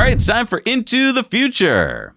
right, it's time for Into the Future.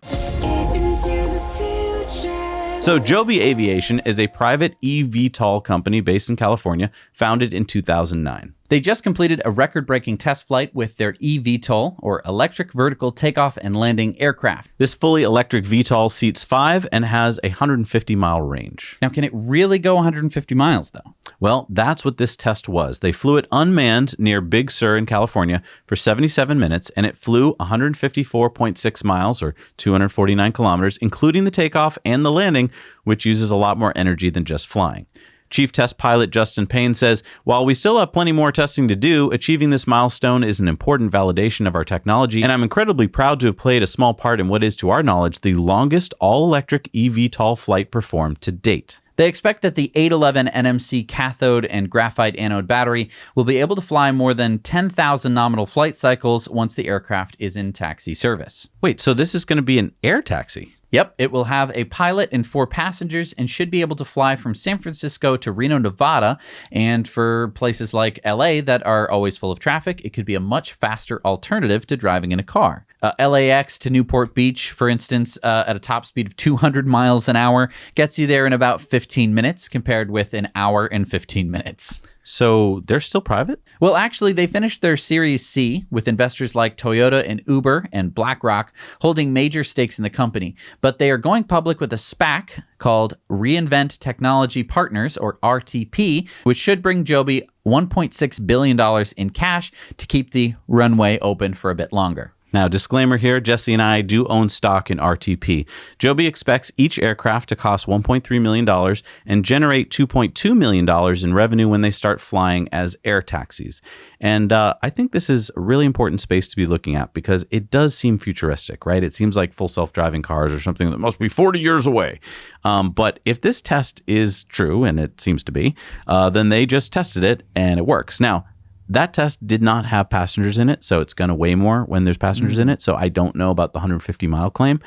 So Joby Aviation is a private eVTOL company based in California, founded in 2009. They just completed a record-breaking test flight with their eVTOL, or Electric Vertical Takeoff and Landing Aircraft. This fully electric VTOL seats 5 and has a 150-mile range. Now, can it really go 150 miles, though? Well, that's what this test was. They flew it unmanned near Big Sur in California for 77 minutes, and it flew 154.6 miles, or 249 kilometers, including the takeoff and the landing, which uses a lot more energy than just flying. Chief Test Pilot Justin Payne says, while we still have plenty more testing to do, achieving this milestone is an important validation of our technology, and I'm incredibly proud to have played a small part in what is, to our knowledge, the longest all-electric eVTOL flight performed to date. They expect that the 811 NMC cathode and graphite anode battery will be able to fly more than 10,000 nominal flight cycles once the aircraft is in taxi service. Wait, so this is going to be an air taxi? Yep, it will have a pilot and 4 passengers and should be able to fly from San Francisco to Reno, Nevada. And for places like LA that are always full of traffic, it could be a much faster alternative to driving in a car. LAX to Newport Beach, for instance, at a top speed of 200 miles an hour, gets you there in about 15 minutes compared with an hour and 15 minutes. So they're still private? Well, actually, they finished their Series C with investors like Toyota and Uber and BlackRock holding major stakes in the company. But they are going public with a SPAC called Reinvent Technology Partners, or RTP, which should bring Joby $1.6 billion in cash to keep the runway open for a bit longer. Now, disclaimer here, Jesse and I do own stock in RTP. Joby expects each aircraft to cost $1.3 million and generate $2.2 million in revenue when they start flying as air taxis. And I think this is a really important space to be looking at because it does seem futuristic, right? It seems like full self-driving cars or something that must be 40 years away. But if this test is true, and it seems to be, then they just tested it and it works. Now, that test did not have passengers in it, so it's going to weigh more when there's passengers in it. So I don't know about the 150-mile claim.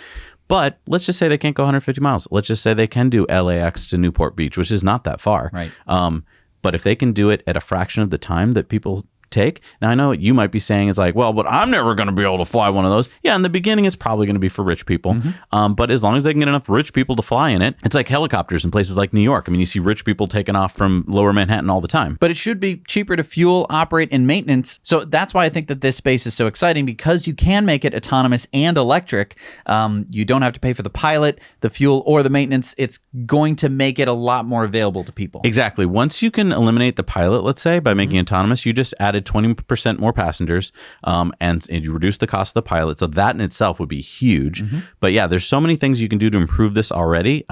But let's just say they can't go 150 miles. Let's just say they can do LAX to Newport Beach, which is not that far. Right. But if they can do it at a fraction of the time that people take. Now, I know what you might be saying is like, well, but I'm never going to be able to fly one of those. Yeah, in the beginning, it's probably going to be for rich people. But as long as they can get enough rich people to fly in it, it's like helicopters in places like New York. I mean, you see rich people taking off from lower Manhattan all the time. But it should be cheaper to fuel, operate, and maintenance. So that's why I think that this space is so exciting, because you can make it autonomous and electric. You don't have to pay for the pilot, the fuel, or the maintenance. It's going to make it a lot more available to people. Exactly. Once you can eliminate the pilot, let's say, by making it autonomous, you just added 20% more passengers, and you reduce the cost of the pilot. So that in itself would be huge. But yeah, there's so many things you can do to improve this already.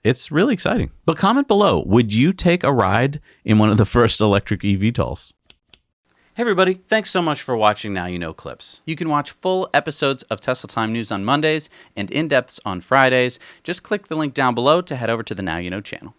It's really exciting. But comment below, would you take a ride in one of the first electric eVTOLs? Hey everybody, thanks so much for watching Now You Know Clips. You can watch full episodes of Tesla Time News on Mondays and in-depths on Fridays. Just click the link down below to head over to the Now You Know channel.